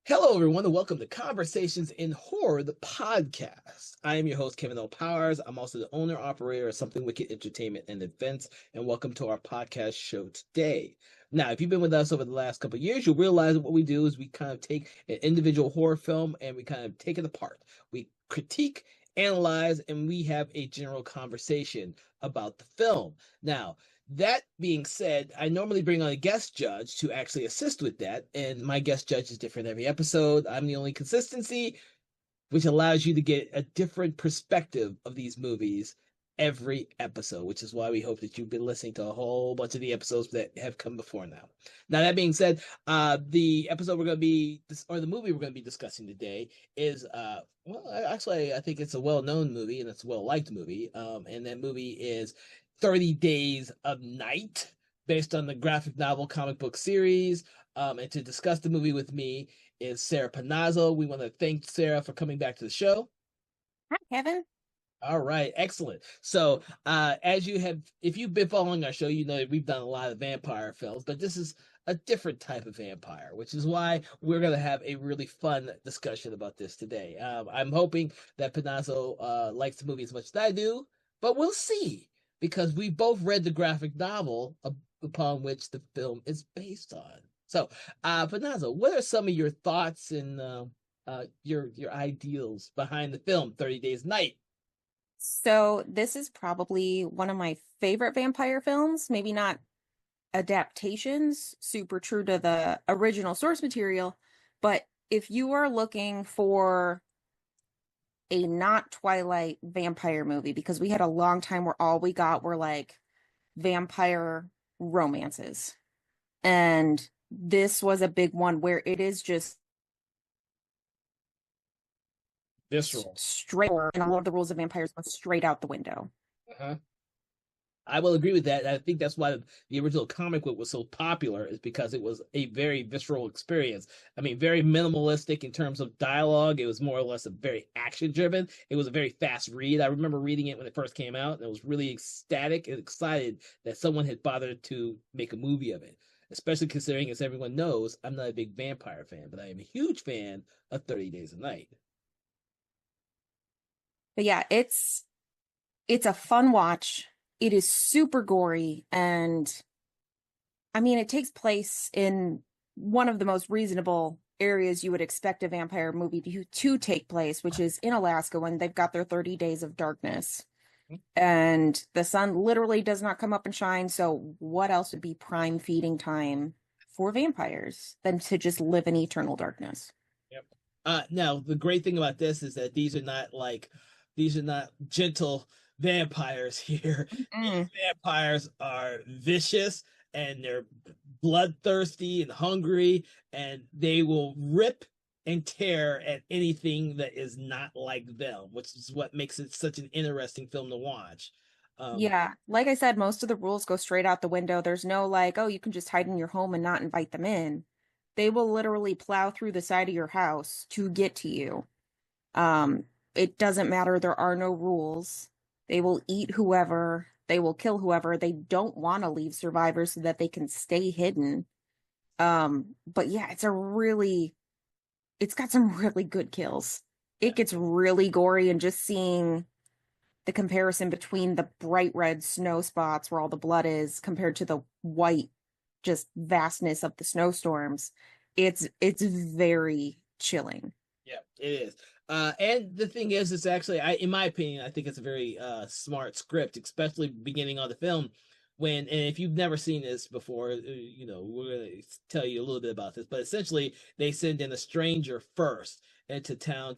Hello, everyone, and welcome to Conversations in Horror, the podcast. I am your host, Kevin L. Powers. I'm also the owner operator of Something Wicked Entertainment and Events, and welcome to our podcast show today. Now, if you've been with us over the last couple of years, you'll realize that what we do is we kind of take an individual horror film and we kind of take it apart. We critique, analyze, and we have a general conversation about the film. Now, that being said, I normally bring on a guest judge to actually assist with that, and my guest judge is different every episode. I'm the only consistency, which allows you to get a different perspective of these movies every episode, which is why we hope that you've been listening to a whole bunch of the episodes that have come before now. Now, that being said, the episode we're going to be, or the movie we're going to be discussing today is, well, actually, I think it's a well-known movie and it's a well-liked movie, and that movie is 30 Days of Night, based on the graphic novel comic book series. And to discuss the movie with me is Sarah Panazzo. We want to thank Sarah for coming back to the show. Hi, Kevin. All right, excellent. So, as you have, if you've been following our show, you know that we've done a lot of vampire films, but this is a different type of vampire, which is why we're going to have a really fun discussion about this today. I'm hoping that Panazzo likes the movie as much as I do, but we'll see because we both read the graphic novel upon which the film is based on. So, Panazzo, what are some of your thoughts and your ideals behind the film 30 Days Night? So, this is probably one of my favorite vampire films. Maybe not adaptations, super true to the original source material, but if you are looking for a not Twilight vampire movie, because we had a long time where all we got were like vampire romances. And this was a big one where it is just Visceral. straight, and all of the rules of vampires go straight out the window. Uh-huh. I will agree with that. I think that's why the original comic book was so popular, is because it was a very visceral experience. I mean, very minimalistic in terms of dialogue. It was more or less a very action driven. It was a very fast read. I remember reading it when it first came out, and I was really ecstatic and excited that someone had bothered to make a movie of it. Especially considering, as everyone knows, I'm not a big vampire fan, but I am a huge fan of 30 Days a Night. But yeah, it's a fun watch. It is super gory, and I mean, it takes place in one of the most reasonable areas you would expect a vampire movie to take place, which is in Alaska when they've got their 30 days of darkness. And the sun literally does not come up and shine. So, what else would be prime feeding time for vampires than to just live in eternal darkness? Yep. Now the great thing about this is that these are not gentle vampires here. These Mm. vampires are vicious and they're bloodthirsty and hungry, and they will rip and tear at anything that is not like them, which is what makes it such an interesting film to watch. Um, Yeah, like I said, most of the rules go straight out the window. There's no like, oh, you can just hide in your home and not invite them in. They will literally plow through the side of your house to get to you. Um, it doesn't matter. There are no rules. They will eat whoever, they will kill whoever. They don't want to leave survivors so that they can stay hidden. But yeah, it's got some really good kills. It gets really gory, and just seeing the comparison between the bright red snow spots where all the blood is compared to the white just vastness of the snowstorms, it's very chilling. yeah, it is. And the thing is, it's actually, in my opinion, I think it's a very smart script, especially beginning on the film. And if you've never seen this before, we're going to tell you a little bit about this. But essentially, they send in a stranger first into town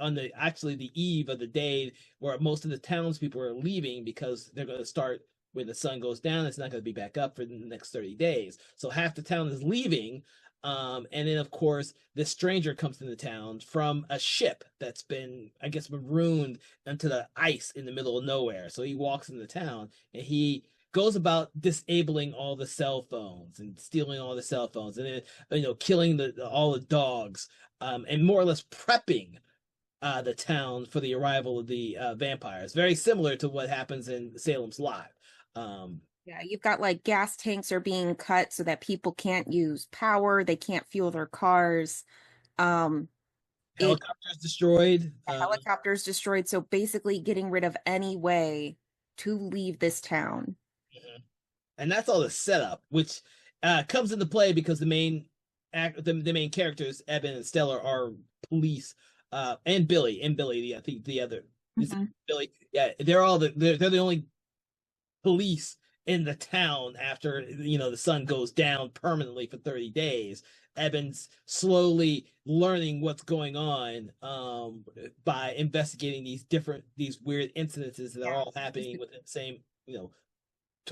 on the eve of the day where most of the townspeople are leaving because they're going to start when the sun goes down. It's not going to be back up for the next 30 days. So half the town is leaving, and then, of course, this stranger comes into town from a ship that's been, I guess, marooned into the ice in the middle of nowhere. So he walks into town and he goes about disabling all the cell phones and stealing all the cell phones, and then killing all the dogs, and more or less prepping the town for the arrival of the vampires. Very similar to what happens in Salem's Lot. Yeah, you've got like gas tanks are being cut so that people can't use power, they can't fuel their cars. Um, it Helicopters destroyed. The helicopters destroyed, so basically getting rid of any way to leave this town. Mhm. And that's all the setup, which comes into play because the main characters, Eben and Stellar, are police, and Billy, I think the other is it Mhm. Billy. Yeah, they're the only police in the town after the sun goes down permanently for 30 days. Eben's slowly learning what's going on by investigating these weird incidences that are Yeah. all happening within the same,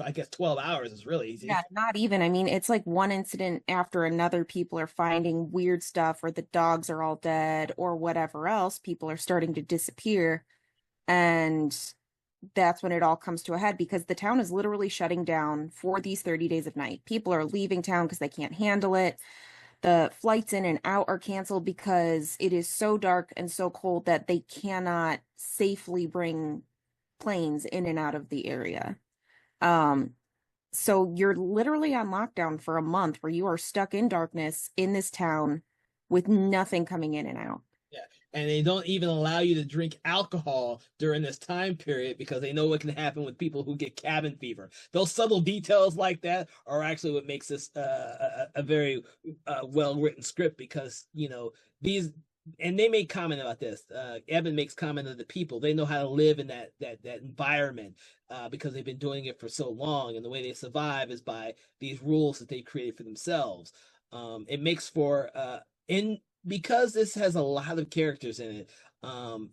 I guess 12 hours is really easy. Yeah, not even. I mean, it's like one incident after another. People are finding weird stuff, or the dogs are all dead, or whatever else. People are starting to disappear. And that's when it all comes to a head because the town is literally shutting down for these 30 days of night. People are leaving town because they can't handle it. The flights in and out are canceled because it is so dark and so cold that they cannot safely bring planes in and out of the area. Um, so you're literally on lockdown for a month where you are stuck in darkness in this town with nothing coming in and out. Yeah. And they don't even allow you to drink alcohol during this time period because they know what can happen with people who get cabin fever. Those subtle details like that are actually what makes this a very well written script because, these, and they make comment about this. Evan makes comment of the people. They know how to live in that environment because they've been doing it for so long. And the way they survive is by these rules that they created for themselves. It makes for, in because this has a lot of characters in it,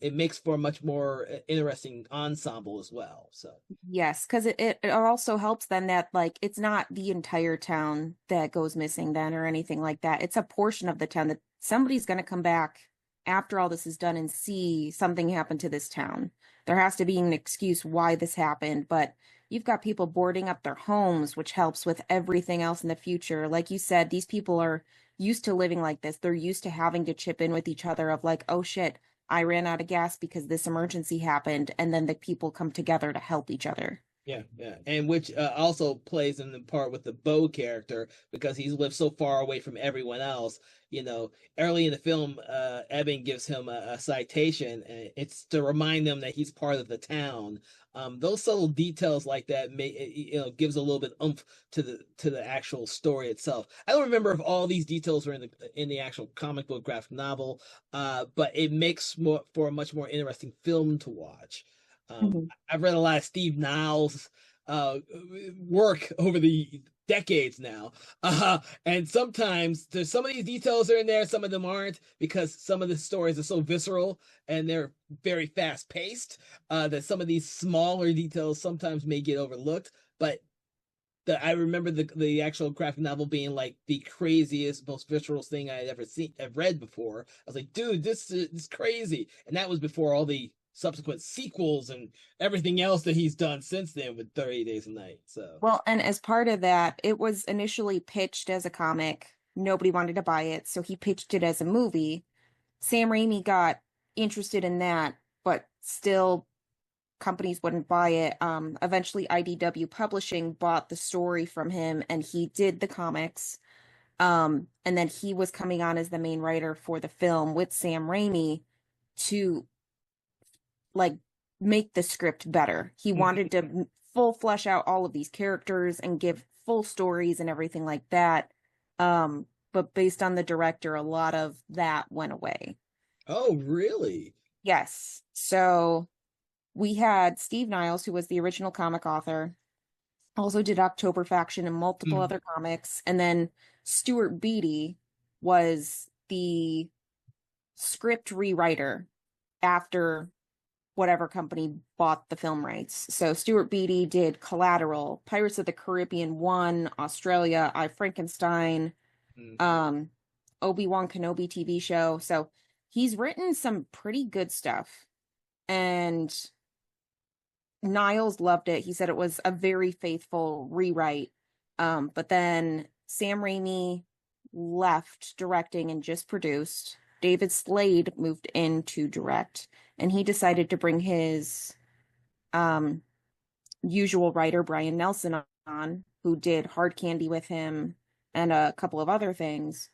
it makes for a much more interesting ensemble as well. So Yes, because it also helps then that like it's not the entire town that goes missing then or anything like that. It's a portion of the town that somebody's going to come back after all this is done and see something happen to this town. There has to be an excuse why this happened, but you've got people boarding up their homes, which helps with everything else in the future. Like you said, these people are used to living like this. They're used to having to chip in with each other of like, oh shit, I ran out of gas because this emergency happened, and then the people come together to help each other. yeah, yeah, and which also plays in the part with the Bo character because he's lived so far away from everyone else. Early in the film, Eben gives him a citation, and it's to remind him that he's part of the town. Those subtle details like that gives a little bit oomph to the actual story itself. I don't remember if all these details were in the actual comic book graphic novel, but it makes for a much more interesting film to watch. Mhm. I've read a lot of Steve Niles' work over the decades now, and sometimes there's some of these details are in there, some of them aren't, because some of the stories are so visceral and they're very fast paced that some of these smaller details sometimes may get overlooked. But I remember the actual graphic novel being like the craziest, most visceral thing I had ever seen, I've read before. I was like, dude, this is crazy, and that was before all the subsequent sequels and everything else that he's done since then with 30 Days a Night. So Well, and as part of that, it was initially pitched as a comic. Nobody wanted to buy it, so he pitched it as a movie. Sam Raimi got interested in that, but still companies wouldn't buy it. Eventually IDW Publishing bought the story from him and he did the comics. And then he was coming on as the main writer for the film with Sam Raimi to like make the script better. He wanted to full flesh out all of these characters and give full stories and everything like that. But based on the director, a lot of that went away. oh, really? Yes. So we had Steve Niles, who was the original comic author, also did October Faction and multiple Mm. other comics. And then Stuart Beattie was the script rewriter after whatever company bought the film rights. So Stuart Beattie did Collateral, Pirates of the Caribbean 1, Australia, I Frankenstein, Mm. um, Obi-Wan Kenobi TV show. So he's written some pretty good stuff. And Niles loved it. He said it was a very faithful rewrite. But then Sam Raimi left directing and just produced. David Slade moved in to direct, and he decided to bring his usual writer, Brian Nelson, who did Hard Candy with him and a couple of other things.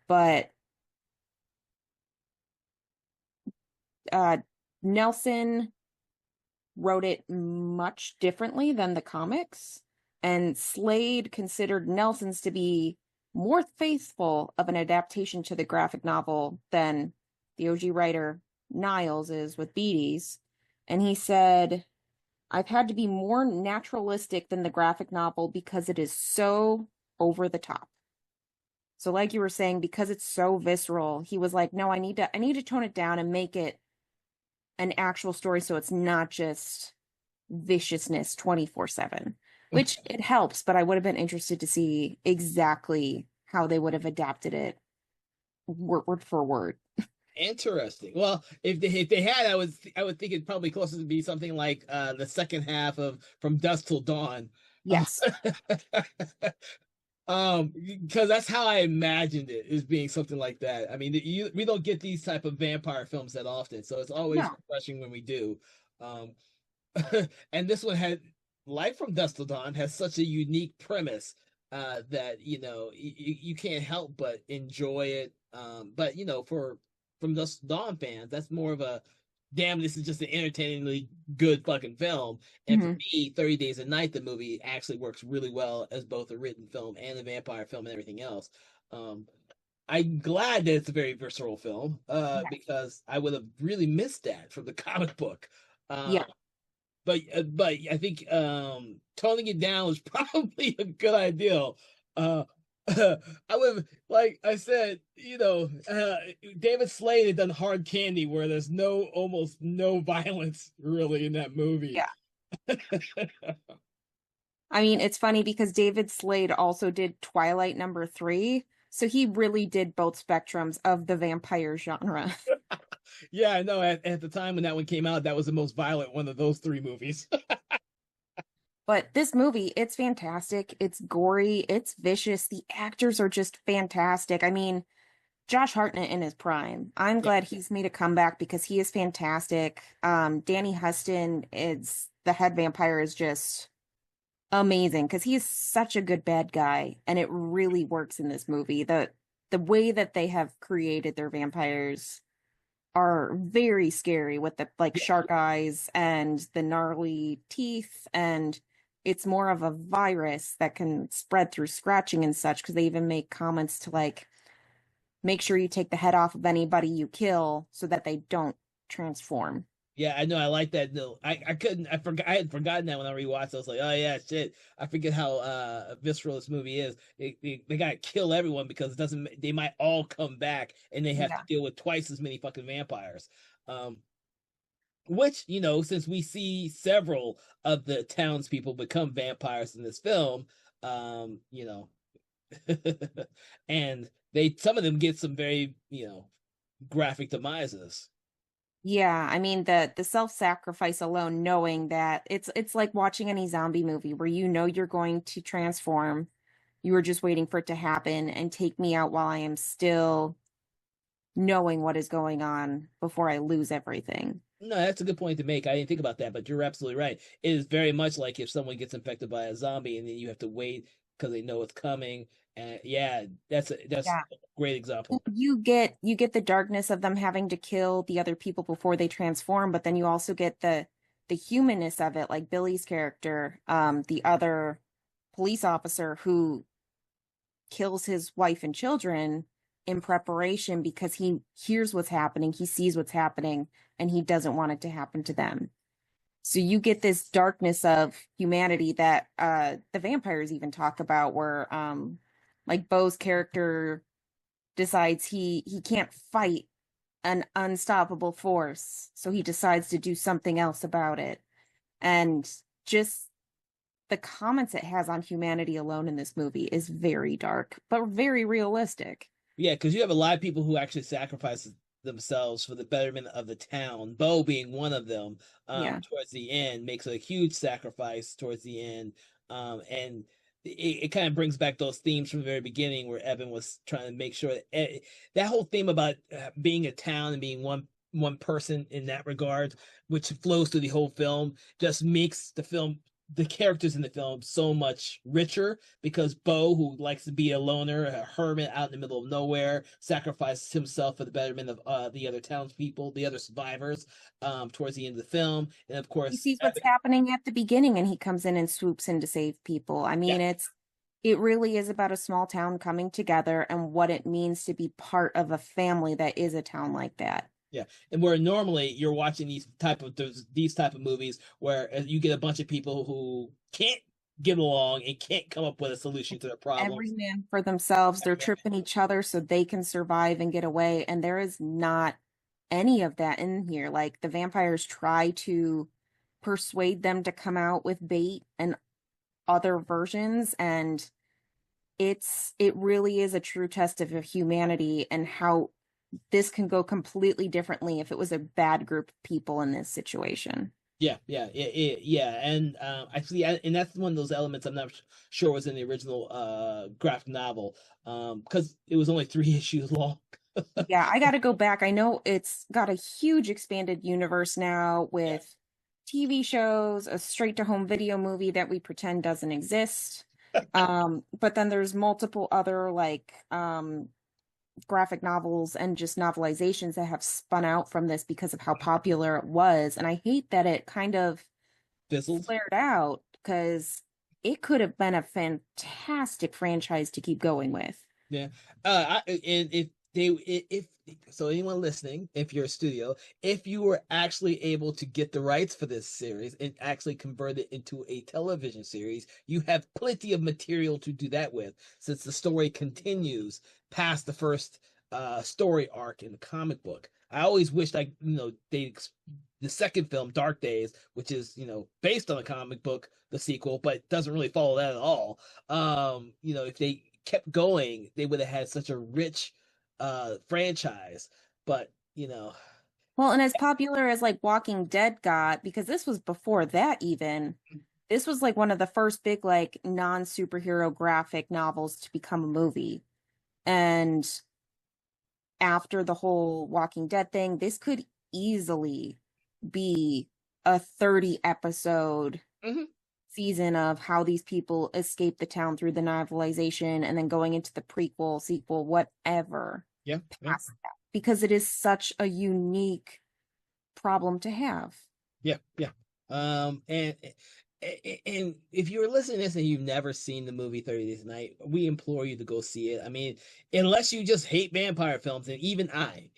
But Nelson wrote it much differently than the comics, and Slade considered Nelson's to be more faithful of an adaptation to the graphic novel than the OG writer Niles is with Beatty's. And he said, I've had to be more naturalistic than the graphic novel because it is so over the top. So like you were saying, because it's so visceral, he was like, no, I need to tone it down and make it an actual story so it's not just viciousness 24/7, which it helps, but I would have been interested to see exactly how they would have adapted it word for word. Interesting. Well, if they had, I would think it'd probably closer to be something like the second half of From Dusk Till Dawn. Yes. Because that's how I imagined it, as being something like that. I mean, we don't get these type of vampire films that often, so it's always refreshing when we do. And this one had, like From Dusk Till Dawn, has such a unique premise that you can't help but enjoy it. But for From Dusk Till Dawn fans, that's more of a, damn, this is just an entertainingly good fucking film. And for me, 30 Days a Night, the movie, actually works really well as both a written film and a vampire film and everything else. I'm glad that it's a very visceral film, because I would have really missed that from the comic book. But I think toning it down was probably a good idea. I would, like I said, David Slade had done Hard Candy, where there's almost no violence really in that movie. Yeah. I mean, it's funny because David Slade also did Twilight #3, so he really did both spectrums of the vampire genre. Yeah, I know. At the time when that one came out, that was the most violent one of those three movies. But this movie, it's fantastic. It's gory. It's vicious. The actors are just fantastic. I mean, Josh Hartnett in his prime. I'm glad he's made a comeback because he is fantastic. Danny Huston is the head vampire, is just amazing because he is such a good bad guy, and it really works in this movie. The way that they have created their vampires are very scary, with the shark eyes and the gnarly teeth, and it's more of a virus that can spread through scratching and such, because they even make comments to make sure you take the head off of anybody you kill so that they don't transform. Yeah, I know. I like that. No, I had forgotten that when I rewatched. I was like, oh yeah, shit. I forget how visceral this movie is. They gotta kill everyone because they might all come back and they have to deal with twice as many fucking vampires. Which, since we see several of the townspeople become vampires in this film, and some of them get some very, graphic demises. Yeah, I mean the self-sacrifice alone, knowing that it's like watching any zombie movie where you're going to transform. You are just waiting for it to happen and take me out while I am still knowing what is going on before I lose everything. No, that's a good point to make. I didn't think about that, but you're absolutely right. It is very much like if someone gets infected by a zombie and then you have to wait because they know it's coming. And that's a great example. You get the darkness of them having to kill the other people before they transform, but then you also get the humanness of it, like Billy's character, the other police officer who kills his wife and children in preparation because he hears what's happening, he sees what's happening, and he doesn't want it to happen to them. So you get this darkness of humanity that the vampires even talk about, where Beau's character decides he can't fight an unstoppable force, so he decides to do something else about it. And just the comments it has on humanity alone in this movie is very dark, but very realistic. Yeah, because you have a lot of people who actually sacrifice themselves for the betterment of the town. Beau being one of them. Towards the end, makes a huge sacrifice towards the end, and it kind of brings back those themes from the very beginning, where Evan was trying to make sure that whole theme about being a town and being one person in that regard, which flows through the whole film, just makes the film the characters in the film so much richer because Bo, who likes to be a loner, a hermit out in the middle of nowhere, sacrifices himself for the betterment of the other townspeople, the other survivors, towards the end of the film. And of He course, sees what's happening at the beginning and he comes in and swoops in to save people. I yeah, mean, it really is about a small town coming together and what it means to be part of a family that is a town like that. yeah, and where normally you're watching these type of movies where you get a bunch of people who can't get along and can't come up with a solution to their Every problems. man for themselves, they're tripping each other so they can survive and get away. And there is not any of that in here. Like the vampires try to persuade them to come out with bait and other versions, and it really is a true test of humanity and how this can go completely differently if it was a bad group of people in this situation. Yeah, and actually, and that's one of those elements I'm not sure was in the original graphic novel, because it was only 3 issues long. Yeah, I got to go back. I know it's got a huge expanded universe now Yeah, with TV shows, a straight to home video movie that we pretend doesn't exist. But then there's multiple other graphic novels and just novelizations that have spun out from this because of how popular it was. And I hate that it kind of fizzled. flared out because it could have been a fantastic franchise to keep going with. Yeah. And if so, anyone listening, if you're a studio, if you were actually able to get the rights for this series and actually convert it into a television series, you have plenty of material to do that with, since the story continues past the first story arc in the comic book. I always wished the second film, Dark Days, which is based on the comic book, the sequel, but doesn't really follow that at all. If they kept going, they would have had such a rich franchise. But Well, and as popular as like Walking Dead got, because this was before that even, this was like one of the first big like non-superhero graphic novels to become a movie. And after the whole Walking Dead thing, this could easily be a 30 episode mhm, season of how these people escape the town through the novelization and then going into the prequel, sequel, whatever yeah, yeah, past that, because it is such a unique problem to have. yeah. And if you're listening to this and you've never seen the movie 30 Days a Night, we implore you to go see it. I mean, unless you just hate vampire films, and even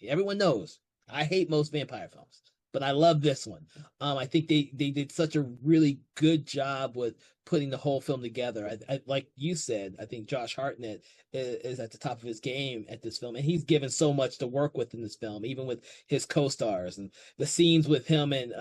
everyone knows I hate most vampire films, but I love this one. I think they did such a really good job with putting the whole film together. Like you said, I think Josh Hartnett is at the top of his game at this film, and he's given so much to work with in this film, even with his co-stars and the scenes with him and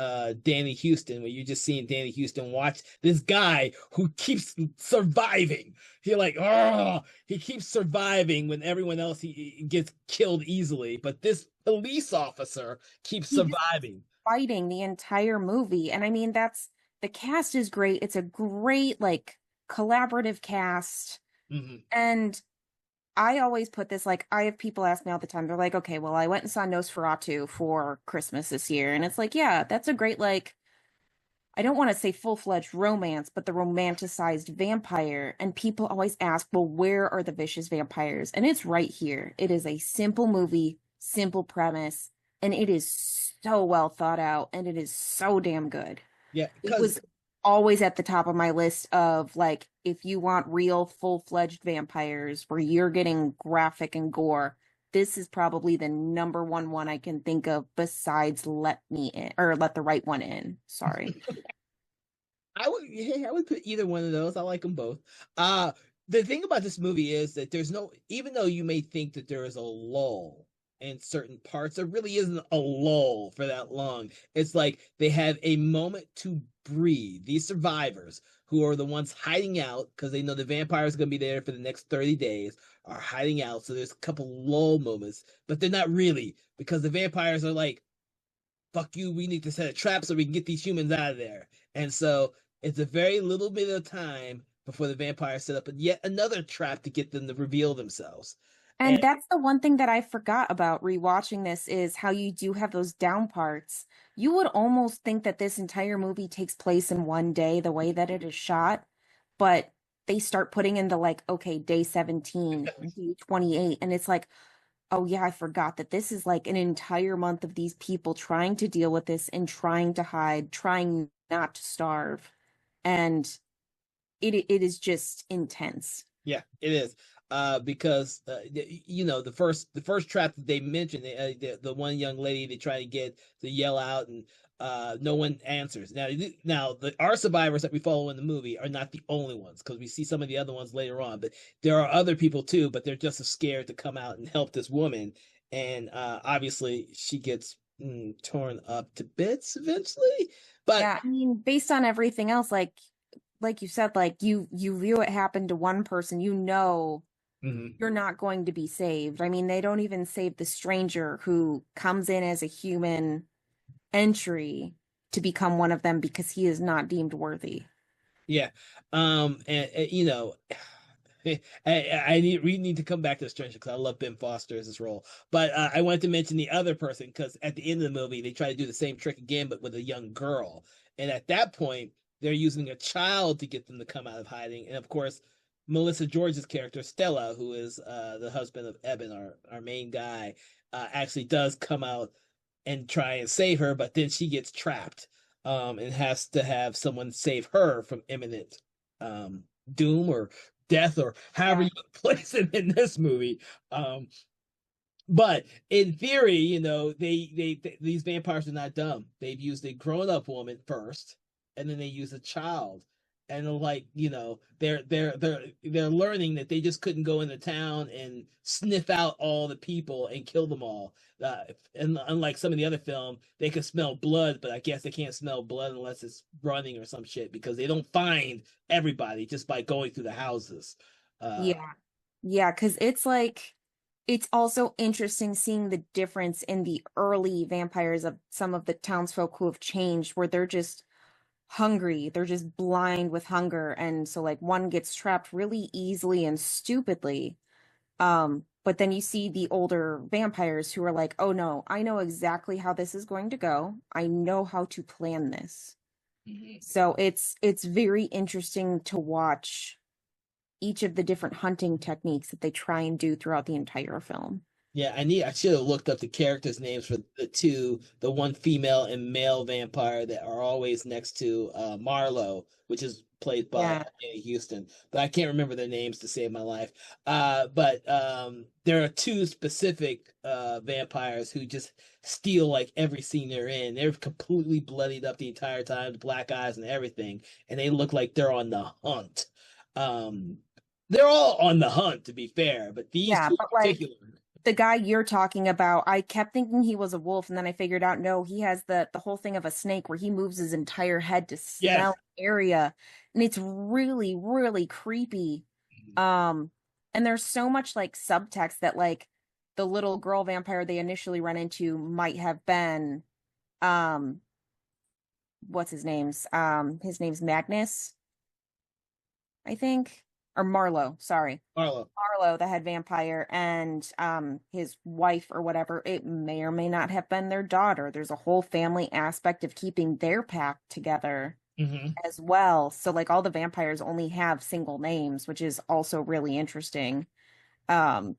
Danny Houston, where you're just seeing Danny Houston watch this guy who keeps surviving. He keeps surviving when everyone else he gets killed easily, but this police officer keeps He just surviving. fighting the entire movie. And I mean, the cast is great. It's a great, like, collaborative cast. Hmm. And I always put this, like, I have people ask me all the time, they're like, okay, well, I went and saw Nosferatu for Christmas this year. And it's like, yeah, that's a great, like, I don't want to say full-fledged romance, but the romanticized vampire. And people always ask, well, where are the vicious vampires? And it's right here. It is a simple movie, simple premise, and it is so well thought out, and it is so damn good. Yeah, It because was always at the top of my list of like, if you want real full-fledged vampires where you're getting graphic and gore, this is probably the number one I can think of besides Let Me In or Let the Right One In. Sorry. I would put either one of those. I like them both. The thing about this movie is that there's no, even though you may think that there is a lull in certain parts, there really isn't a lull for that long. It's like they have a moment to breathe. These survivors, who are the ones hiding out because they know the vampires are going to be there for the next 30 days, are hiding out. So there's a couple lull moments, but they're not really, because the vampires are like, fuck you, we need to set a trap so we can get these humans out of there. And so it's a very little bit of time before the vampires set up yet another trap to get them to reveal themselves. And that's the one thing that I forgot about rewatching this is how you do have those down parts. You would almost think that this entire movie takes place in one day, the way that it is shot, but they start putting in the like, okay, day 17, day 28, and it's like, oh yeah, I forgot that this is like an entire month of these people trying to deal with this and trying to hide, trying not to starve. And it is just intense. Yeah, it is. Because the first trap that they mentioned, the one young lady they try to get to yell out, and no one answers. Now our survivors that we follow in the movie are not the only ones, because we see some of the other ones later on. But there are other people too, but they're just as scared to come out and help this woman. And obviously she gets torn up to bits eventually. But Yeah, I mean, based on everything else, like you said, like you view it happen to one person, you know mhm. you're not going to be saved. I mean, they don't even save the stranger who comes in as a human entry to become one of them because he is not deemed worthy. Yeah. And we need to come back to Stranger because I love Ben Foster as his role. But I wanted to mention the other person because at the end of the movie they try to do the same trick again, but with a young girl. And at that point, they're using a child to get them to come out of hiding. And of course, Melissa George's character Stella, who is the husband of Eben, our main guy, actually does come out and try and save her, but then she gets trapped, and has to have someone save her from imminent doom or death, or however Yeah. you place it in this movie. Um, but in theory, these vampires are not dumb. They've used a grown-up woman first, and then they use a child. And like, they're learning that they just couldn't go into town and sniff out all the people and kill them all. And unlike some of the other film, they can smell blood, but I guess they can't smell blood unless it's running or some shit, because they don't find everybody just by going through the houses. Uh, Yeah. Yeah, because it's like it's also interesting seeing the difference in the early vampires of some of the townsfolk who have changed, where they're just hungry, they're just blind with hunger, and so like one gets trapped really easily and stupidly. But then you see the older vampires who are like, oh no, I know exactly how this is going to go. I know how to plan this. mhm. So it's very interesting to watch each of the different hunting techniques that they try and do throughout the entire film. Yeah, I should have looked up the characters' names for the one female and male vampire that are always next to Marlowe, which is played by Yeah. Annie Houston, but I can't remember their names to save my life. But there are two specific vampires who just steal like every scene they're in. They're completely bloodied up the entire time, the black eyes and everything, and they look like they're on the hunt. Um, they're all on the hunt, to be fair, but these Yeah, two but in like particular. the guy you're talking about, I kept thinking he was a wolf, and then I figured out no, he has the whole thing of a snake where he moves his entire head to Yes. smell the area, and it's really, really creepy. Um, and there's so much like subtext that like the little girl vampire they initially run into might have been um what's his name's Magnus, I think, or Marlowe, sorry. Marlo. Marlowe, the head vampire, and his wife or whatever, it may or may not have been their daughter. There's a whole family aspect of keeping their pack together Hmm. as well. So like all the vampires only have single names, which is also really interesting. Um,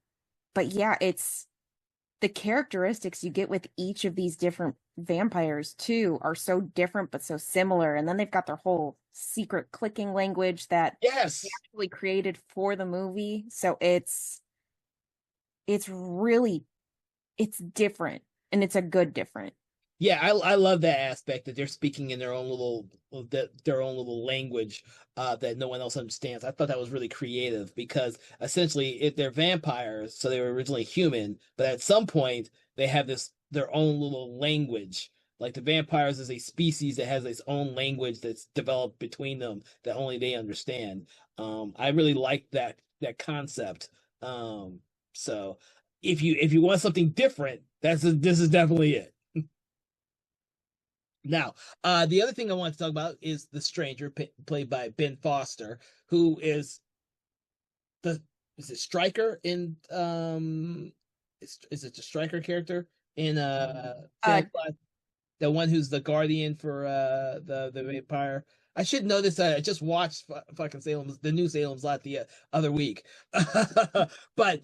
but yeah, it's the characteristics you get with each of these different vampires too are so different but so similar. And then they've got their whole secret clicking language that they Yes. actually created for the movie. So it's really it's different and it's a good different. Yeah, I love that aspect that they're speaking in their own little language that no one else understands. I thought that was really creative because essentially they're vampires, so they were originally human, but at some point they have this their own little language. Like the vampires is a species that has its own language that's developed between them that only they understand. I really like that concept. So if you want something different, this is definitely it. Now, the other thing I want to talk about is the stranger played by Ben Foster, who is the is it Stryker in is it the Stryker character in Uh, Salem Slot? The one who's the guardian for the vampire. I should know this. I just watched fucking the new Salem Slot the other week. But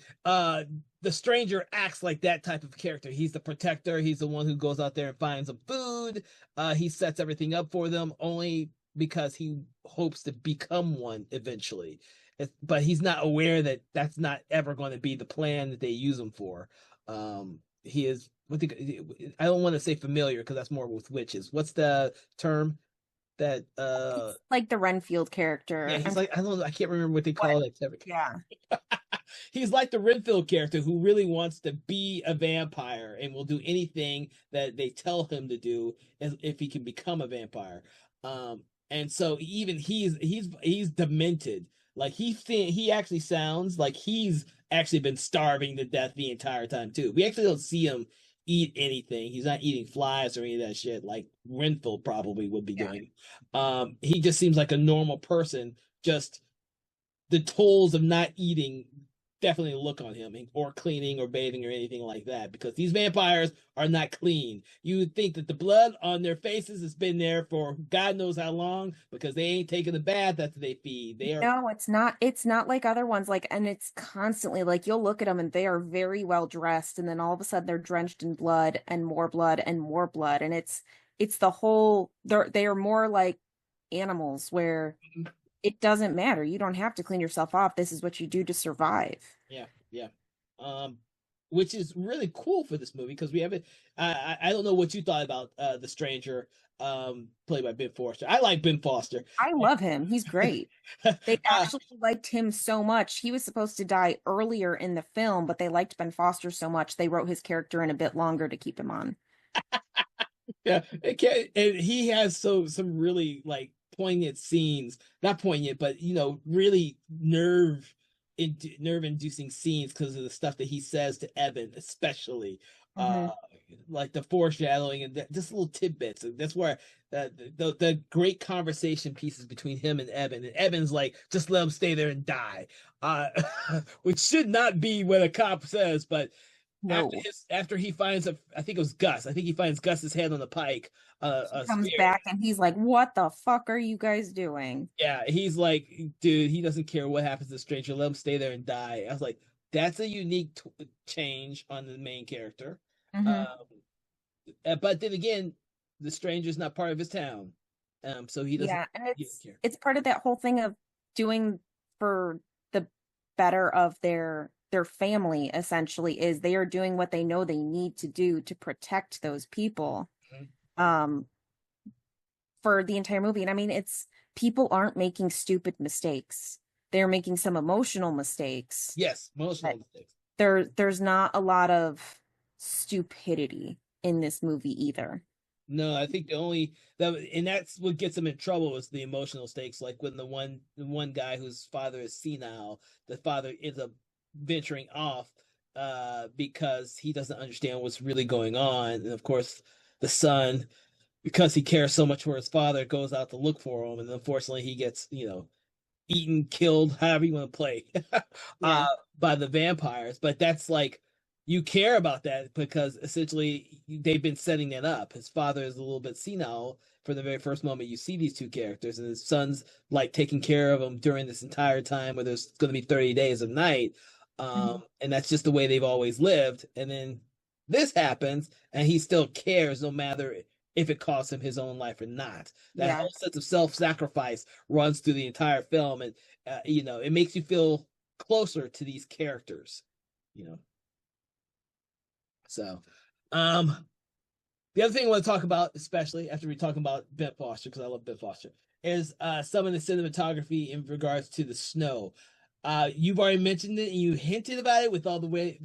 the stranger acts like that type of character. He's the protector. He's the one who goes out there and finds them food. He sets everything up for them only because he hopes to become one eventually. But he's not aware that that's not ever going to be the plan that they use him for. He is I don't want to say familiar because that's more with witches. What's the term that it's like the Renfield character. yeah, he's like I don't know, I can't remember what they call it. Yeah. He's like the Renfield character who really wants to be a vampire and will do anything that they tell him to do if he can become a vampire. And so even he's demented. Like he actually sounds like he's actually been starving to death the entire time too. We actually don't see him eat anything. He's not eating flies or any of that shit like Renfield probably would be doing. He just seems like a normal person. Just the tolls of not eating definitely look on him, or cleaning or bathing or anything like that, because these vampires are not clean. You would think that the blood on their faces has been there for God knows how long because they ain't taking the bath after they feed. They are. No, it's not like other ones, like, and it's constantly like you'll look at them and they are very well dressed, and then all of a sudden they're drenched in blood and more blood and more blood. And it's the whole they are more like animals where it doesn't matter. You don't have to clean yourself off. This is what you do to survive. Yeah, yeah. Which is really cool for this movie because we haven't. I don't know what you thought about the stranger, played by Ben Foster. I like Ben Foster. I love him. He's great. They actually liked him so much. He was supposed to die earlier in the film, but they liked Ben Foster so much they wrote his character in a bit longer to keep him on. Yeah, and he has some really like poignant scenes, not poignant, but really nerve inducing scenes because of the stuff that he says to Evan, especially uh Mhm. like the foreshadowing and just little tidbits. That's where the great conversation pieces between him and Evan, and Evan's like, just let him stay there and die, uh which should not be what a cop says, but No. after he finds I think it was Gus. I think he finds Gus's head on the pike, He a comes spear. back and he's like, "What the fuck are you guys doing?" Yeah, he's like, dude, he doesn't care what happens to the stranger. Let him stay there and die. I was like, that's a unique change on the main character. Hmm. Um, but then again, the stranger's not part of his town, so Yeah, and he doesn't care. it's part of that whole thing of doing for the better of their family, essentially, is they are doing what they know they need to do to protect those people. Mhm. Um, for the entire movie. And I mean, it's people aren't making stupid mistakes. They're making some emotional mistakes. Yes, emotional But mistakes. there's not a lot of stupidity in this movie either. No, I think the only that and that's what gets him in trouble is the emotional stakes. Like when the one guy whose father is senile, the father ends up venturing off because he doesn't understand what's really going on. And of course the son, because he cares so much for his father, goes out to look for him, and unfortunately he gets, eaten, killed, however you want to play, uh, Yeah. by the vampires. But that's like you care about that because essentially they've been setting that up. His father is a little bit senile from the very first moment you see these two characters, and his son's like taking care of him during this entire time where there's going to be 30 days of night. Mhm. And that's just the way they've always lived. And then this happens, and he still cares no matter if it costs him his own life or not. That Yeah. whole sense of self-sacrifice runs through the entire film, and it makes you feel closer to these characters. You know, so the other thing I want to talk about, especially after we talk about Ben Foster, because I love Ben Foster, is some of the cinematography in regards to the snow. You've already mentioned it, and you hinted about it with all the way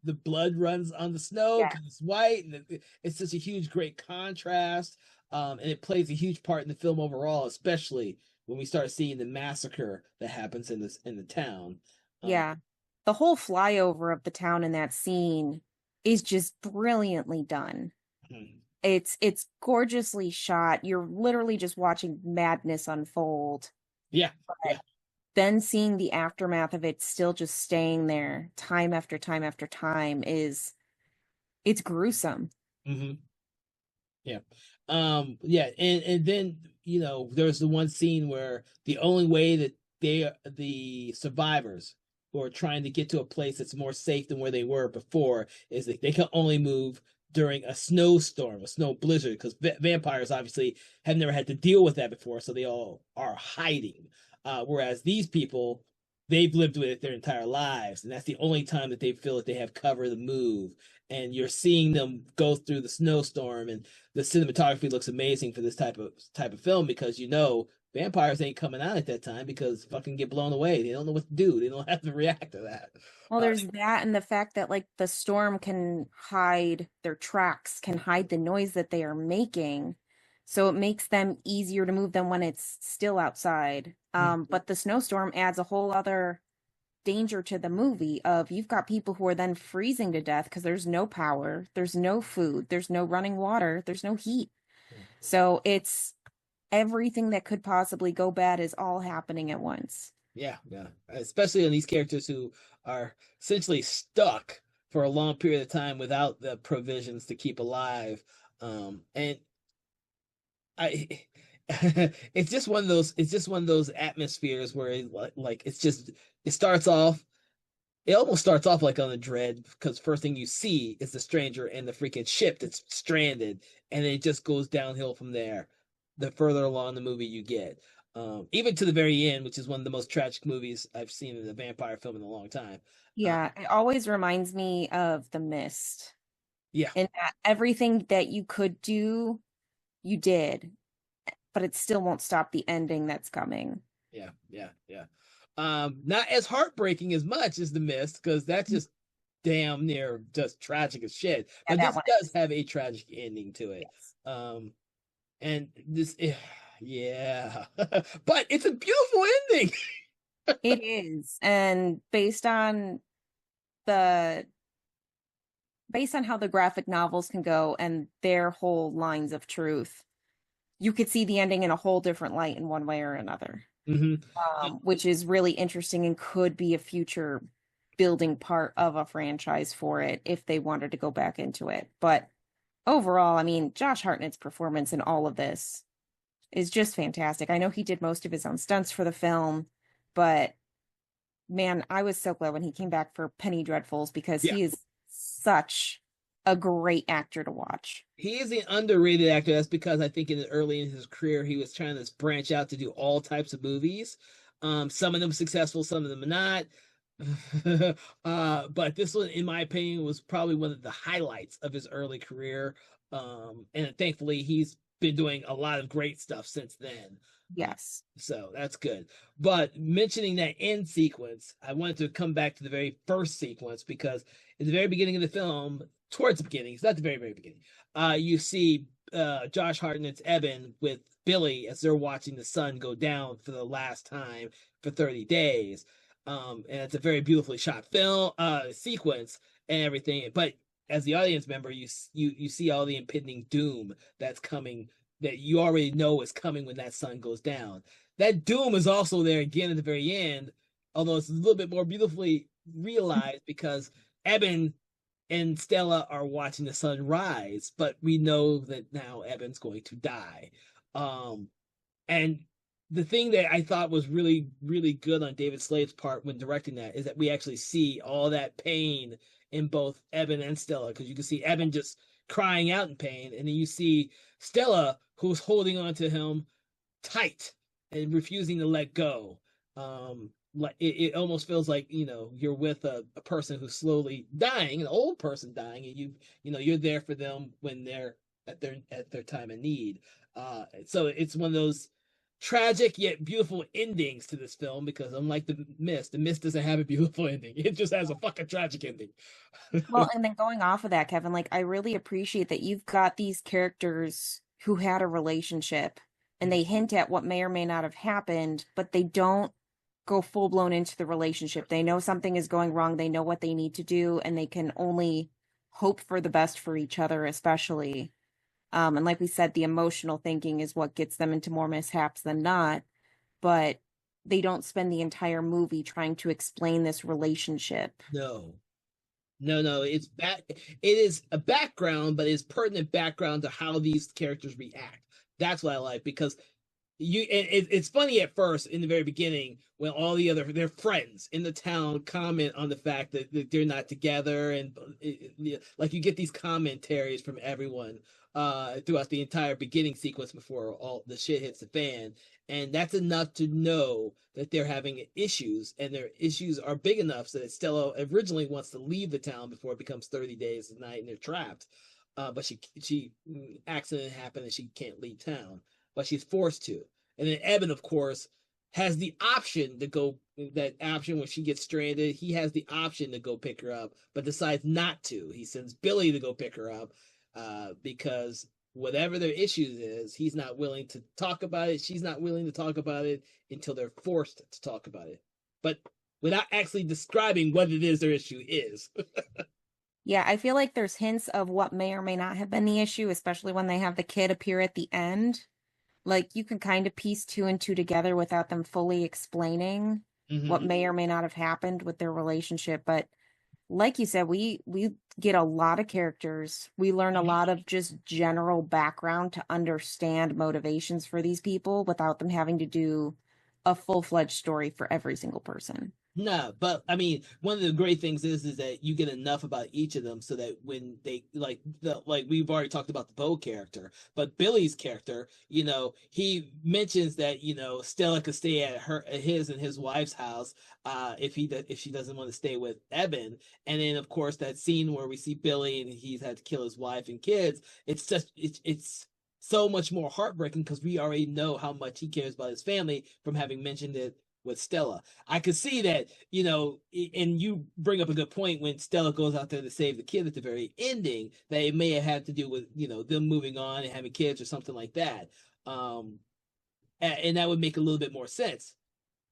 the blood runs on the snow Yeah. because it's white, and it's such a huge, great contrast. And it plays a huge part in the film overall, especially when we start seeing the massacre that happens in the town. Um, Yeah. The whole flyover of the town in that scene is just brilliantly done. It's gorgeously shot. You're literally just watching madness unfold. yeah, yeah. then seeing the aftermath of it still just staying there time after time after time it's gruesome. Hmm. Yeah. Yeah, and then, there's the one scene where the only way that the survivors who are trying to get to a place that's more safe than where they were before is that they can only move during a snowstorm, a snow blizzard, because vampires obviously have never had to deal with that before, so they all are hiding. Whereas these people, they've lived with it their entire lives, and that's the only time that they feel that they have cover to move. And you're seeing them go through the snowstorm, and the cinematography looks amazing for this type of film, because vampires ain't coming out at that time because fucking get blown away. They don't know what to do. They don't have to react to that. Well, there's that, and the fact that like the storm can hide their tracks, can hide the noise that they are making. So it makes them easier to move than when it's still outside. But the snowstorm adds a whole other danger to the movie of you've got people who are then freezing to death because there's no power, there's no food, there's no running water, there's no heat. So it's everything that could possibly go bad is all happening at once. Yeah, yeah. Especially on these characters who are essentially stuck for a long period of time without the provisions to keep alive. And I it's just one of those atmospheres where like it almost starts off like on the Dread, because first thing you see is the stranger and the freaking ship that's stranded, and it just goes downhill from there. The further along the movie you get, even to the very end, which is one of the most tragic movies I've seen in a vampire film in a long time. Uh, Yeah, it always reminds me of The Mist, yeah, and that everything that you could do, you did, but it still won't stop the ending that's coming. yeah, yeah, yeah. Not as heartbreaking as much as The Mist, because that's just damn near just tragic as shit. Yeah, But that this one does is. have a tragic ending to it. Yes. Um, and this, yeah, but it's a beautiful ending. It is. And the based on how the graphic novels can go and their whole lines of truth, you could see the ending in a whole different light in one way or another. Hmm. Which is really interesting and could be a future building part of a franchise for it if they wanted to go back into it. But overall, I mean, Josh Hartnett's performance in all of this is just fantastic. I know he did most of his own stunts for the film, but man, I was so glad when he came back for Penny Dreadfuls because Yeah, he is such a great actor to watch. he is an underrated actor. That's because I think early in his career he was trying to branch out to do all types of movies. Some of them successful, some of them not. But this one, in my opinion, was probably one of the highlights of his early career. And thankfully, he's been doing a lot of great stuff since then. Yes. So that's good. But mentioning that end sequence, I wanted to come back to the very first sequence, because in the very beginning of the film, towards the beginning, it's not the very, very beginning, you see Josh Hartnett's Eben with Billy as they're watching the sun go down for the last time for 30 days. And it's a very beautifully shot film sequence and everything. But as the audience member, you see all the impending doom that's coming, that you already know is coming when that sun goes down. That doom is also there again at the very end, although it's a little bit more beautifully realized, because Eben and Stella are watching the sun rise, but we know that now Eben's going to die. Um, and the thing that I thought was really, really good on David Slade's part when directing that is that we actually see all that pain in both Eben and Stella, because you can see Eben just crying out in pain, and then you see Stella who's holding on to him tight and refusing to let go. Like it almost feels like you're with a person who's slowly dying, an old person dying, and you're there for them when they're at their time of need. So it's one of those tragic yet beautiful endings to this film, because unlike the Mist doesn't have a beautiful ending. It just has a fucking tragic ending. Well, and then going off of that, Kevin, like I really appreciate that you've got these characters who had a relationship and they hint at what may or may not have happened, but they don't go full blown into the relationship. They know something is going wrong, they know what they need to do, and they can only hope for the best for each other, especially. And like we said, the emotional thinking is what gets them into more mishaps than not. But they don't spend the entire movie trying to explain this relationship. No. No, it's it is a background, but it's pertinent background to how these characters react. That's what I like, because it's funny at first in the very beginning when all their friends in the town comment on the fact that they're not together, and like you get these commentaries from everyone throughout the entire beginning sequence before all the shit hits the fan, and that's enough to know that they're having issues, and their issues are big enough so that Stella originally wants to leave the town before it becomes 30 days a night and they're trapped. But she accident happened and she can't leave town, but she's forced to. And then Eben, of course, has the option to go, that option when she gets stranded, he has the option to go pick her up, but decides not to. He sends Billy to go pick her up because whatever their issues is, he's not willing to talk about it. She's not willing to talk about it until they're forced to talk about it. But without actually describing what it is their issue is. Yeah, I feel like there's hints of what may or may not have been the issue, especially when they have the kid appear at the end. Like, you can kind of piece two and two together without them fully explaining what may or may not have happened with their relationship. But like you said, we get a lot of characters. We learn a lot of just general background to understand motivations for these people without them having to do a full-fledged story for every single person. No, but I mean, one of the great things is that you get enough about each of them so that when they like we've already talked about the Bo character, but Billy's character, he mentions that Stella could stay at his wife's house if she doesn't want to stay with Eben, and then of course that scene where we see Billy and he's had to kill his wife and kids, it's so much more heartbreaking because we already know how much he cares about his family from having mentioned it with Stella. I could see that, and you bring up a good point when Stella goes out there to save the kid at the very ending, that it may have had to do with, them moving on and having kids or something like that. And that would make a little bit more sense.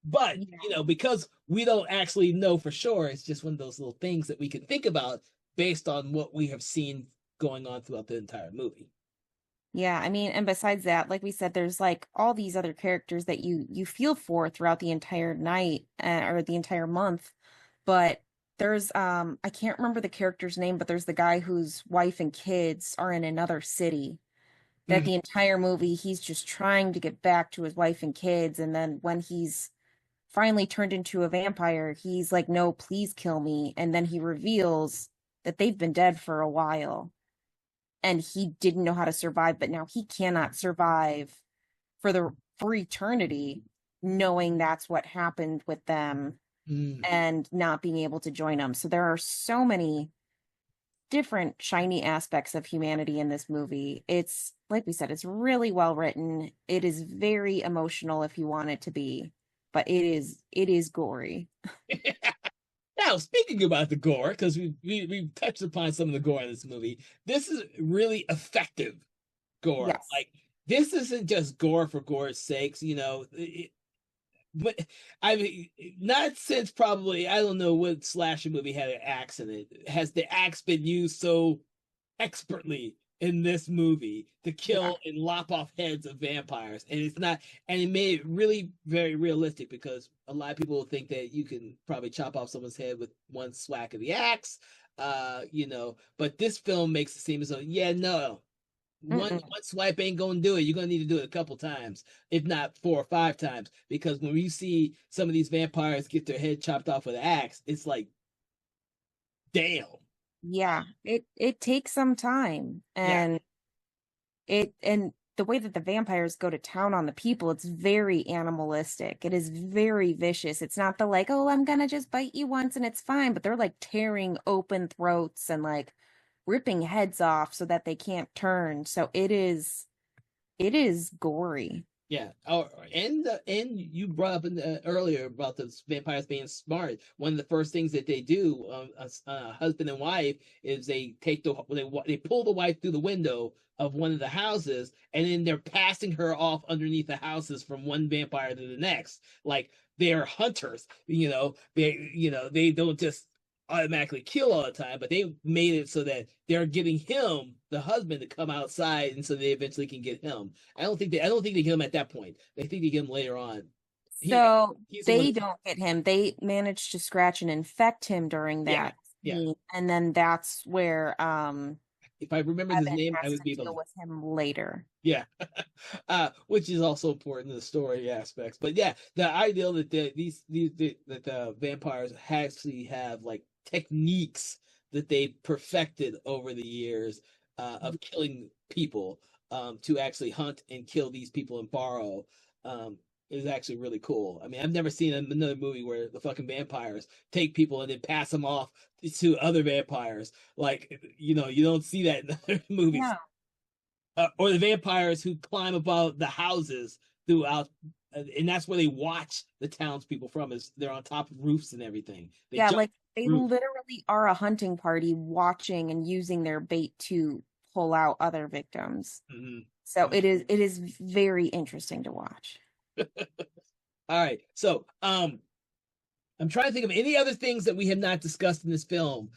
But, because we don't actually know for sure, it's just one of those little things that we can think about based on what we have seen going on throughout the entire movie. Yeah, I mean, and besides that, like we said, there's like all these other characters that you feel for throughout the entire night or the entire month. But there's I can't remember the character's name, but there's the guy whose wife and kids are in another city. That the entire movie he's just trying to get back to his wife and kids, and then when he's finally turned into a vampire, he's like, "No, please kill me." And then he reveals that they've been dead for a while. And he didn't know how to survive, but now he cannot survive for eternity, knowing that's what happened with them and not being able to join them. So there are so many different shiny aspects of humanity in this movie. It's, like we said, it's really well written. It is very emotional if you want it to be, but it is gory. Now, speaking about the gore, because we touched upon some of the gore in this movie, this is really effective gore. Yes. Like, this isn't just gore for gore's sakes, but I mean, not since probably, I don't know what slasher movie had an axe in it. Has the axe been used so expertly in this movie to kill and lop off heads of vampires? And it made it really very realistic, because a lot of people will think that you can probably chop off someone's head with one swack of the axe, but this film makes it seem as though, one swipe ain't gonna do it. You're gonna need to do it a couple times, if not 4 or 5 times, because when you see some of these vampires get their head chopped off with an axe, it's like, damn. Yeah, it takes some time, and and the way that the vampires go to town on the people, it's very animalistic. It is very vicious. It's not the like, oh, I'm gonna just bite you once and it's fine, but they're like tearing open throats and like ripping heads off so that they can't turn. So it is gory. Yeah. Oh, and you brought up earlier about the vampires being smart. One of the first things that they do, husband and wife, is they pull the wife through the window of one of the houses, and then they're passing her off underneath the houses from one vampire to the next. Like, they're hunters. They don't just automatically kill all the time, but they made it so that they're getting him, the husband, to come outside, and so they eventually can get him. I don't think they get him at that point. They think they get him later on. So he's the one they that, don't get him. They manage to scratch and infect him during yeah, that yeah. scene, and then that's where If I remembered his Evan name, I has would to be able deal to. with him later. Yeah, which is also important to the story aspects. But yeah, the ideal that that the vampires actually have like techniques that they perfected over the years of killing people to actually hunt and kill these people and borrow um, is actually really cool. I mean, I've never seen another movie where the fucking vampires take people and then pass them off to other vampires. Like, you don't see that in other movies, No. or the vampires who climb above the houses throughout, and that's where they watch the townspeople from. Is they're on top of roofs and everything. They Yeah, jump like they roof. literally are a hunting party watching and using their bait to pull out other victims. Mhm. So it is very interesting to watch. All right, so I'm trying to think of any other things that we have not discussed in this film,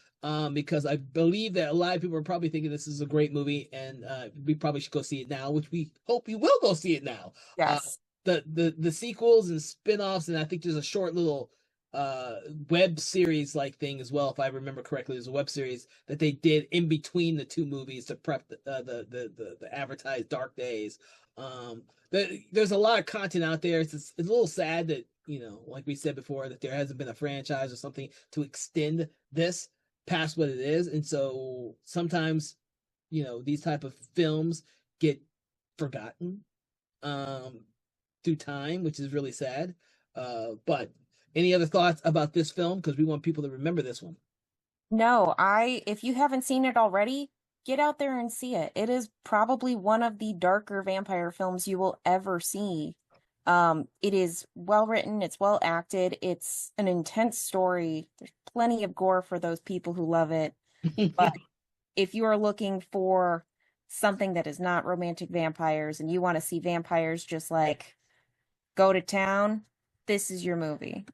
because I believe that a lot of people are probably thinking this is a great movie, and we probably should go see it now, which we hope you will go see it now. Uh, Yes. the sequels and spin-offs, and I think there's a short little web series like thing as well, if I remember correctly. There's a web series that they did in between the two movies to prep the advertised Dark Days. Um, there's a lot of content out there. It's a little sad that, like we said before, that there hasn't been a franchise or something to extend this past what it is, and so sometimes, these type of films get forgotten um through time, which is really sad. But any other thoughts about this film? Because we want people to remember this one. No, if you haven't seen it already, get out there and see it. It is probably one of the darker vampire films you will ever see. It is well written, it's well acted, it's an intense story. There's plenty of gore for those people who love it. But if you are looking for something that is not romantic vampires and you want to see vampires just like go to town, this is your movie.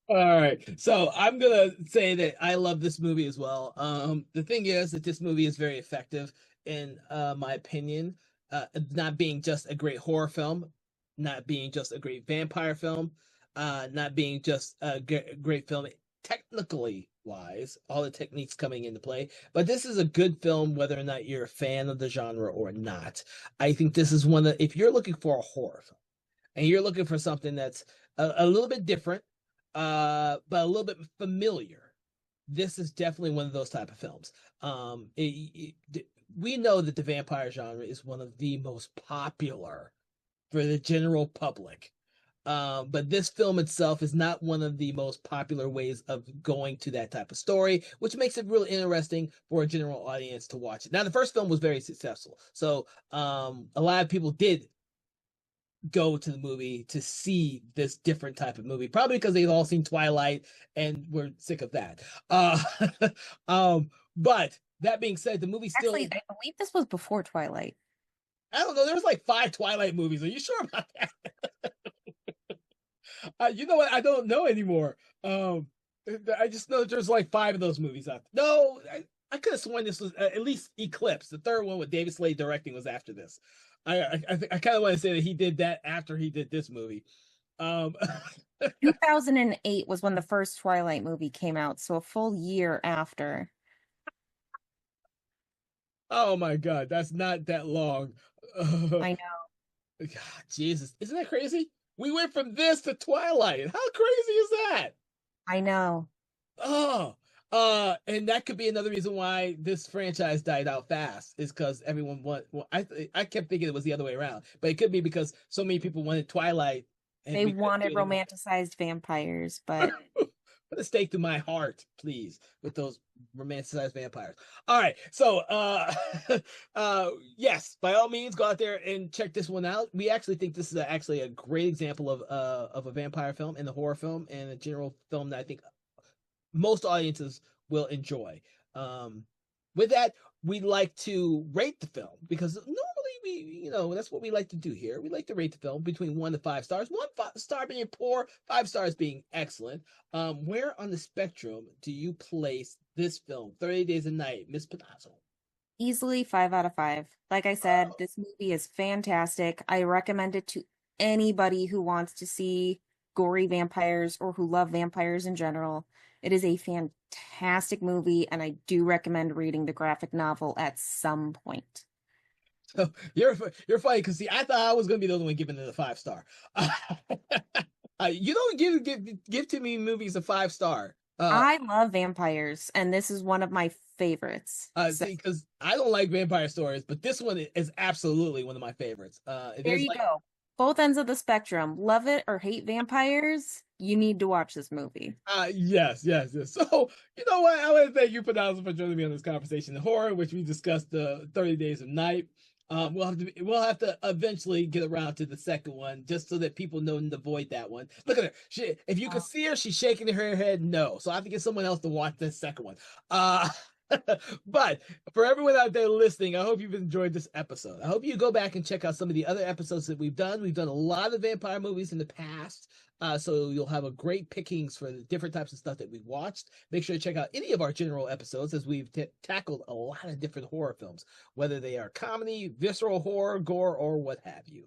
All right. So I'm gonna say that I love this movie as well. The thing is that this movie is very effective in my opinion. Not being just a great horror film, not being just a great vampire film, not being just a great film technically wise, all the techniques coming into play. But this is a good film whether or not you're a fan of the genre or not. I think this is one that, if you're looking for a horror film and you're looking for something that's a little bit different, but a little bit familiar, this is definitely one of those type of films. We know that the vampire genre is one of the most popular for the general public. But this film itself is not one of the most popular ways of going to that type of story, which makes it really interesting for a general audience to watch it. Now, the first film was very successful, so a lot of people did go to the movie to see this different type of movie, probably because they've all seen Twilight and we're sick of that. Uh, but that being said, the movie Actually, still, I believe this was before Twilight. I don't know, there's like 5 Twilight movies. Are you sure about that? You know what? I don't know anymore. I just know there's like 5 of those movies out there. No, I could have sworn this was at least Eclipse. The third one with David Slade directing was after this. I kind of want to say that he did that after he did this movie. Um, 2008 was when the first Twilight movie came out, so a full year after. oh my God, that's not that long. God, I know. Jesus, isn't that crazy? We went from this to Twilight. How crazy is that? I know. Oh, and that could be another reason why this franchise died out fast, is because everyone want. I kept thinking it was the other way around, but it could be because so many people wanted Twilight, and They we couldn't do wanted it anymore. romanticized vampires, but Put a stake through my heart, please, with those romanticized vampires. All right, so yes, by all means, go out there and check this one out. We actually think this is actually a great example of a vampire film and a horror film and a general film that I think most audiences will enjoy. Um, with that, we like to rate the film because normally that's what we like to do here. We like to rate the film between 1 to 5 stars. Star being poor, 5 stars being excellent. Where on the spectrum do you place this film, 30 Days a Night, Miss Panazzo? easily 5 out of 5. Like I said, this movie is fantastic. I recommend it to anybody who wants to see gory vampires or who love vampires in general. It is a fantastic movie, and I do recommend reading the graphic novel at some point. So you're funny because see, I thought I was gonna be the only one giving it a 5-star. You don't give to me movies a 5-star. I love vampires, and this is one of my favorites. See, because I don't like vampire stories, but this one is absolutely one of my favorites. There you go. Both ends of the spectrum. Love it or hate vampires, you need to watch this movie. Yes. So, you know what? I want to thank you, Pedazo, for joining me on this conversation in horror, which we discussed the 30 Days of Night. We'll have to eventually get around to the second one, just so that people know to avoid that one. Look at her. If you can see her, she's shaking her head no. So I have to get someone else to watch the second one. But for everyone out there listening, I hope you've enjoyed this episode. I hope you go back and check out some of the other episodes that we've done. We've done a lot of vampire movies in the past. So you'll have a great pickings for the different types of stuff that we've watched. Make sure to check out any of our general episodes, as we've tackled a lot of different horror films, whether they are comedy, visceral horror, gore, or what have you.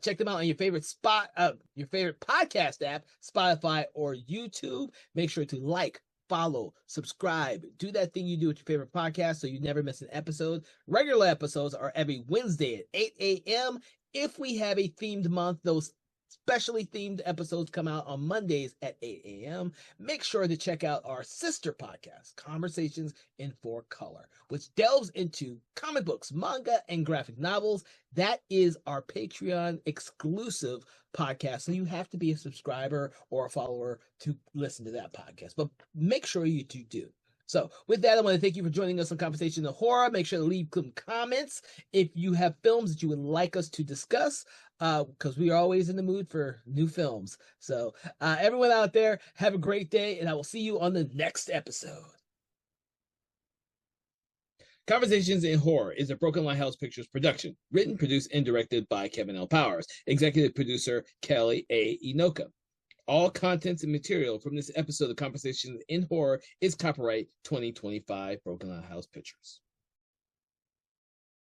Check them out on your favorite podcast app, Spotify or YouTube. Make sure to like, follow, subscribe, do that thing you do with your favorite podcast so you never miss an episode. Regular episodes are every Wednesday at 8 a.m. If we have a themed month, those specially themed episodes come out on Mondays at 8 a.m. Make sure to check out our sister podcast, Conversations in 4Color, which delves into comic books, manga, and graphic novels. That is our Patreon exclusive podcast. So you have to be a subscriber or a follower to listen to that podcast. But make sure you do. So with that, I want to thank you for joining us on Conversation in Horror. Make sure to leave some comments if you have films that you would like us to discuss, because we are always in the mood for new films. So everyone out there, have a great day, and I will see you on the next episode. Conversations in Horror is a Broken Lighthouse Pictures production, written, produced, and directed by Kevin L. Powers, executive producer Kelly A. Inoka. All contents and material from this episode of Conversations in Horror is copyright 2025 Broken Lighthouse Pictures.